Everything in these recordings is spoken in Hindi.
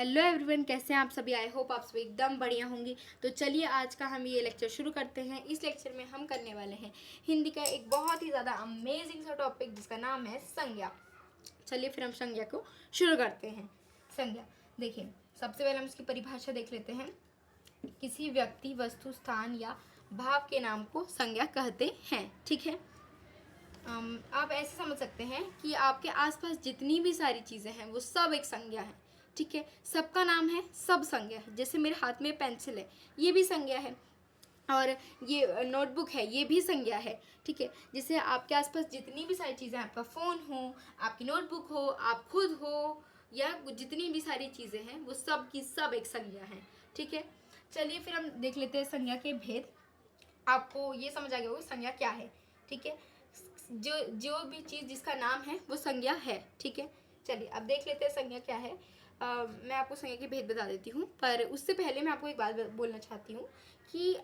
हेलो एवरीवन, कैसे हैं आप सभी। आई होप आप सभी एकदम बढ़िया होंगे। तो चलिए आज का हम ये लेक्चर शुरू करते हैं। इस लेक्चर में हम करने वाले हैं हिंदी का एक बहुत ही ज़्यादा अमेजिंग सा टॉपिक जिसका नाम है संज्ञा। चलिए फिर हम संज्ञा को शुरू करते हैं। संज्ञा देखिए, सबसे पहले हम इसकी परिभाषा देख लेते हैं। किसी व्यक्ति, वस्तु, स्थान या भाव के नाम को संज्ञा कहते हैं। ठीक है, आप ऐसे समझ सकते हैं कि आपके आसपास जितनी भी सारी चीज़ें हैं वो सब एक संज्ञा है। ठीक है, सबका नाम है, सब संज्ञा है। जैसे मेरे हाथ में पेंसिल है, ये भी संज्ञा है, और ये नोटबुक है, ये भी संज्ञा है। ठीक है, जैसे आपके आसपास जितनी भी सारी चीज़ें, आपका फ़ोन हो, आपकी नोटबुक हो, आप खुद हो, या जितनी भी सारी चीज़ें हैं वो सब की सब एक संज्ञा है। ठीक है, चलिए फिर हम देख लेते हैं संज्ञा के भेद। आपको ये समझ आ गया होगा संज्ञा क्या है। ठीक है, जो भी चीज़ जिसका नाम है वो संज्ञा है। ठीक है, चलिए अब देख लेते हैं संज्ञा क्या है। मैं आपको संज्ञा के भेद बता देती हूँ, पर उससे पहले मैं आपको एक बात बोलना चाहती हूँ कि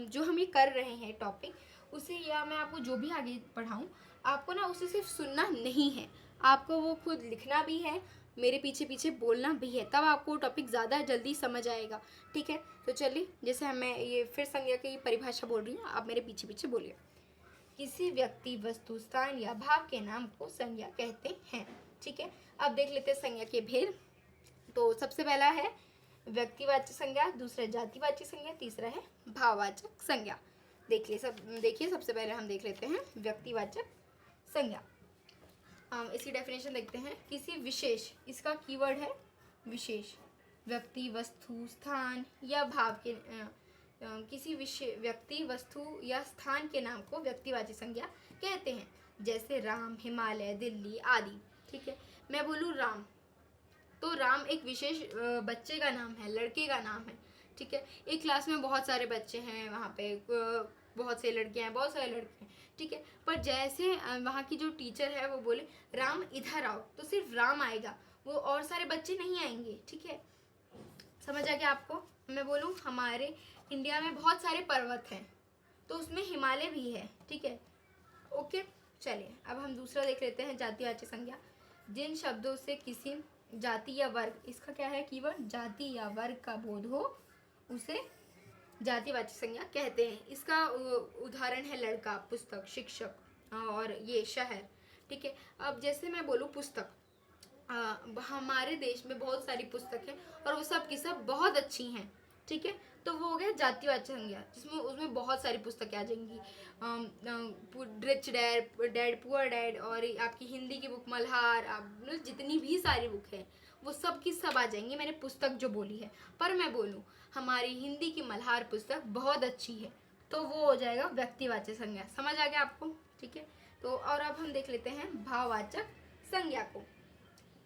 जो हम ये कर रहे हैं टॉपिक, उसे या मैं आपको जो भी आगे पढ़ाऊँ, आपको ना उसे सिर्फ सुनना नहीं है, आपको वो खुद लिखना भी है, मेरे पीछे पीछे बोलना भी है, तब आपको टॉपिक ज़्यादा जल्दी समझ आएगा। ठीक है, तो चलिए जैसे मैं ये फिर संज्ञा की परिभाषा बोल रही हूँ, आप मेरे पीछे पीछे बोलिए। किसी व्यक्ति, वस्तु, स्थान या भाव के नाम को संज्ञा कहते हैं। ठीक है, अब देख लेते हैं संज्ञा के भेद। तो सबसे पहला है व्यक्तिवाचक संज्ञा, दूसरा जातिवाचक संज्ञा, तीसरा है भाववाचक संज्ञा। देखिए सबसे पहले हम देख लेते हैं व्यक्तिवाचक संज्ञा। इसकी डेफिनेशन देखते हैं। किसी विशेष, इसका कीवर्ड है विशेष, व्यक्ति, वस्तु, स्थान या भाव के किसी व्यक्ति, वस्तु या स्थान के नाम को व्यक्तिवाचक संज्ञा कहते हैं। जैसे राम, हिमालय, दिल्ली आदि। ठीक है, मैं बोलूँ राम, तो राम एक विशेष बच्चे का नाम है, लड़के का नाम है। ठीक है, एक क्लास में बहुत सारे बच्चे हैं, वहाँ पे बहुत से लड़कियाँ हैं, बहुत सारे लड़के हैं। ठीक है, पर जैसे वहाँ की जो टीचर है वो बोले राम इधर आओ, तो सिर्फ राम आएगा, वो और सारे बच्चे नहीं आएंगे। ठीक है, समझ आ गया आपको। मैं बोलूँ हमारे इंडिया में बहुत सारे पर्वत हैं, तो उसमें हिमालय भी है। ठीक है, ओके। चलिए अब हम दूसरा देख लेते हैं जातिवाचक संज्ञा। जिन शब्दों से किसी जाति या वर्ग, इसका क्या है कीवर्ड, जाति या वर्ग का बोध हो, उसे जातिवाचक संज्ञा कहते हैं। इसका उदाहरण है लड़का, पुस्तक, शिक्षक और ये शहर। ठीक है, अब जैसे मैं बोलूँ पुस्तक, हमारे देश में बहुत सारी पुस्तक हैं और वो सब की सब बहुत अच्छी हैं। ठीक है, तो वो हो गया जातिवाचक संज्ञा, जिसमें उसमें बहुत सारी पुस्तकें आ जाएंगी, रिच डैड पुअर डैड, और आपकी हिंदी की बुक मल्हार, मतलब जितनी भी सारी बुक है वो सब की सब आ जाएंगी, मैंने पुस्तक जो बोली है। पर मैं बोलूँ हमारी हिंदी की मल्हार पुस्तक बहुत अच्छी है, तो वो हो जाएगा व्यक्तिवाचक संज्ञा। समझ आ गया आपको। ठीक है, तो और अब हम देख लेते हैं भाववाचक संज्ञा को।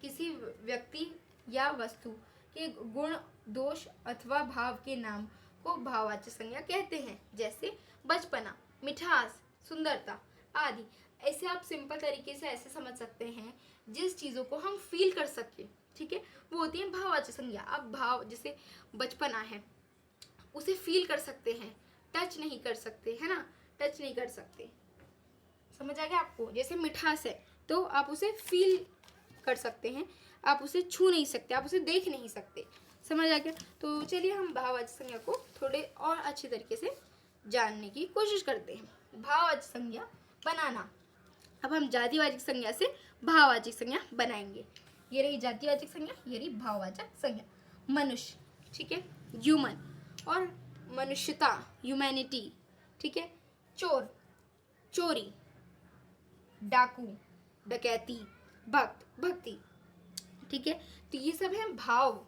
किसी व्यक्ति या वस्तु के गुण, दोष अथवा भाव के नाम को भाववाचक संज्ञा कहते हैं। जैसे बचपना, मिठास, सुंदरता आदि। ऐसे आप सिंपल तरीके से ऐसे समझ सकते हैं, जिस चीज़ों को हम फील कर सके, ठीक है, वो होती है भाववाचक संज्ञा। अब भाव, जैसे बचपना है, उसे फील कर सकते हैं, टच नहीं कर सकते, है ना, टच नहीं कर सकते। समझ आ गया आपको। जैसे मिठास है, तो आप उसे फील कर सकते हैं, आप उसे छू नहीं सकते, आप उसे देख नहीं सकते। समझ आ गया। तो चलिए हम भाववाचक संज्ञा को थोड़े और अच्छे तरीके से जानने की कोशिश करते हैं। भाववाचक संज्ञा बनाना। अब हम जातिवाचक संज्ञा से भाववाचक संज्ञा बनाएंगे। ये रही जातिवाचक संज्ञा, ये रही भाववाचक संज्ञा। मनुष्य, ठीक है, ह्यूमन, और मनुष्यता, ह्यूमैनिटी। ठीक है, चोर, चोरी, डाकू, डकैती, भक्त, भक्ति। ठीक है, तो ये सब है भाव।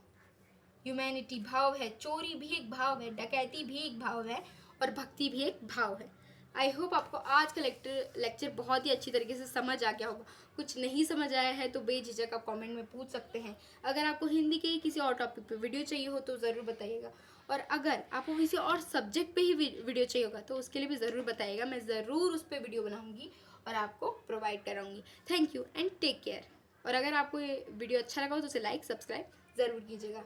ह्यूमैनिटी भाव है, चोरी भी एक भाव है, डकैती भी एक भाव है, और भक्ति भी एक भाव है। आई होप आपको आज का लेक्चर बहुत ही अच्छी तरीके से समझ आ गया होगा। कुछ नहीं समझ आया है तो बेझिझक आप कमेंट में पूछ सकते हैं। अगर आपको हिंदी के ही किसी और टॉपिक पे वीडियो चाहिए हो तो ज़रूर बताइएगा, और अगर आपको किसी और सब्जेक्ट पे ही वीडियो चाहिए होगा तो उसके लिए भी ज़रूर बताइएगा। मैं ज़रूर उस पर वीडियो बनाऊँगी और आपको प्रोवाइड कराऊँगी। Thank you and take care. और अगर आपको ये वीडियो अच्छा लगा हो तो उसे लाइक, सब्सक्राइब ज़रूर कीजिएगा।